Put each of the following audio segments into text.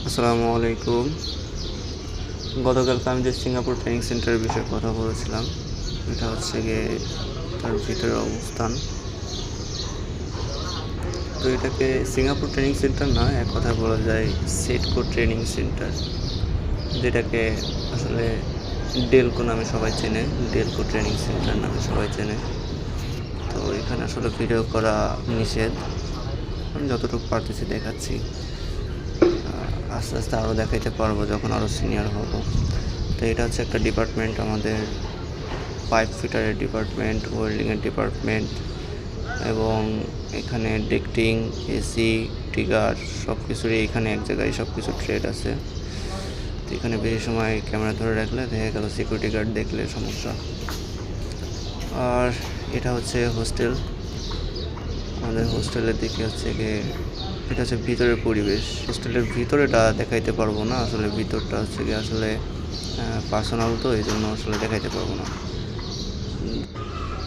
আসসালামু আলাইকুম। গতকালকে আমি যে সিঙ্গাপুর ট্রেনিং সেন্টারের বিষয়ে কথা বলেছিলাম, এটা হচ্ছে গিয়ে তার ভিতরের অবস্থান। তো এটাকে সিঙ্গাপুর ট্রেনিং সেন্টার না, এক কথায় বলা যায় সেটকো ট্রেনিং সেন্টার, যেটাকে আসলে ডেলকো নামে সবাই চেনে, ডেলকো ট্রেনিং সেন্টার নামে সবাই চেনে। তো এখানে আসলে ভিডিও করা নিষেধ, আমি যতটুকু পারতেছি দেখাচ্ছি। আস্তে আস্তে আরও দেখাইতে পারবো যখন আরও সিনিয়র হব। তো এটা হচ্ছে একটা ডিপার্টমেন্ট, আমাদের পাইপ ফিটারের ডিপার্টমেন্ট, ওয়েল্ডিংয়ের ডিপার্টমেন্ট, এবং এখানে ডেকটিং, এসি, ট্রিগার সব কিছুরই এখানে এক জায়গায় সব কিছু ট্রেড আছে। তো এখানে বেশি সময় ক্যামেরা ধরে রাখলে দেখা গেল সিকিউরিটি গার্ড দেখলে সমস্যা। আর এটা হচ্ছে হোস্টেল, আমাদের হোস্টেলের দিকে হচ্ছে গিয়ে এটা হচ্ছে ভিতরের পরিবেশ। হোস্টেলের ভিতরেটা দেখাইতে পারবো না, আসলে ভিতরটা হচ্ছে গিয়ে আসলে পার্সোনাল, তো এই জন্য আসলে দেখাইতে পারবো না।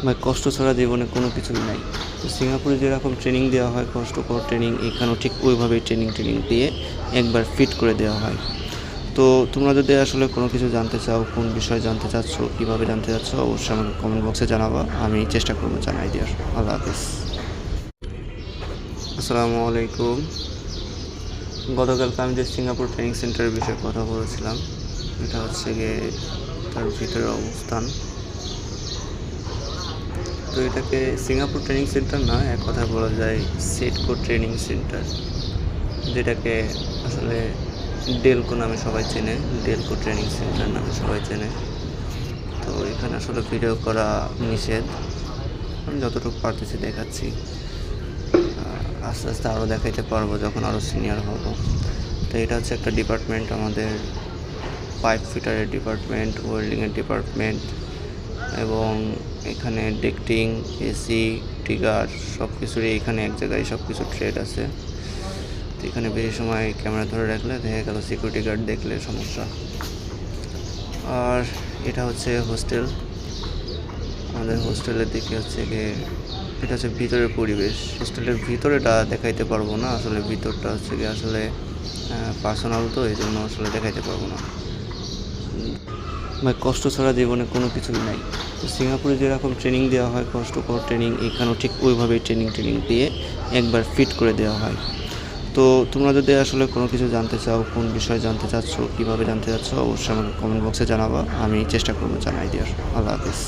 ভাই, কষ্ট ছাড়া জীবনে কোনো কিছুই নাই। তো সিঙ্গাপুরে যেরকম ট্রেনিং দেওয়া হয়, কষ্টকর ট্রেনিং, এখানেও ঠিক ওইভাবেই ট্রেনিং দিয়ে একবার ফিট করে দেওয়া হয়। তো তোমরা যদি আসলে কোনো কিছু জানতে চাও, কোন বিষয়ে জানতে চাচ্ছ, কীভাবে জানতে চাচ্ছ, অবশ্যই আমাকে কমেন্ট বক্সে জানাবা, আমি চেষ্টা করবো জানাই দেওয়ার। আল্লাহ হাফিজ। আসসালামু আলাইকুম। গতকালকে আমি যে সিঙ্গাপুর ট্রেনিং সেন্টারের বিষয়ে কথা বলেছিলাম, এটা হচ্ছে গিয়ে তার ভিতরের অবস্থান। তো এটাকে সিঙ্গাপুর ট্রেনিং সেন্টার না, এক কথায় বলা যায় সেটকো ট্রেনিং সেন্টার, যেটাকে আসলে ডেলকো নামে সবাই চেনে, ডেলকো ট্রেনিং সেন্টার নামে সবাই চেনে। তো এখানে আসলে ভিডিও করা নিষেধ, আমি যতটুকু পারতেছি দেখাচ্ছি। আস্তে আস্তে আরও দেখাইতে পারবো যখন আরও সিনিয়র হব। তো এটা হচ্ছে একটা ডিপার্টমেন্ট, আমাদের পাইপ ফিটারের ডিপার্টমেন্ট, ওয়েল্ডিংয়ের ডিপার্টমেন্ট, এবং এখানে ডেকটিং, এসি, ট্রিগার সব কিছুরই এখানে এক জায়গায় সব কিছু ট্রেড আছে। তো এখানে বেশি সময় ক্যামেরা ধরে রাখলে দেখা গেল সিকিউরিটি গার্ড দেখলে সমস্যা। আর এটা হচ্ছে হোস্টেল, আমাদের হোস্টেলের দিকে হচ্ছে গিয়ে এটা হচ্ছে ভিতরের পরিবেশ। হোস্টেলের ভিতরেটা দেখাইতে পারবো না, আসলে ভিতরটা হচ্ছে গিয়ে আসলে পার্সোনাল, তো এই জন্য আসলে দেখাইতে পারবো না। ভাই, কষ্ট ছাড়া জীবনে কোনো কিছুই নাই। তো সিঙ্গাপুরে যেরকম ট্রেনিং দেওয়া হয়, কষ্টকর ট্রেনিং, এখানেও ঠিক ওইভাবেই ট্রেনিং দিয়ে একবার ফিট করে দেওয়া হয়। তো তোমরা যদি আসলে কোনো কিছু জানতে চাও, কোন বিষয়ে জানতে চাচ্ছ, কীভাবে জানতে চাচ্ছ, অবশ্যই আমাকে কমেন্ট বক্সে জানাবা, আমি চেষ্টা করবো জানাই দেওয়ার। আল্লাহ হাফিজ।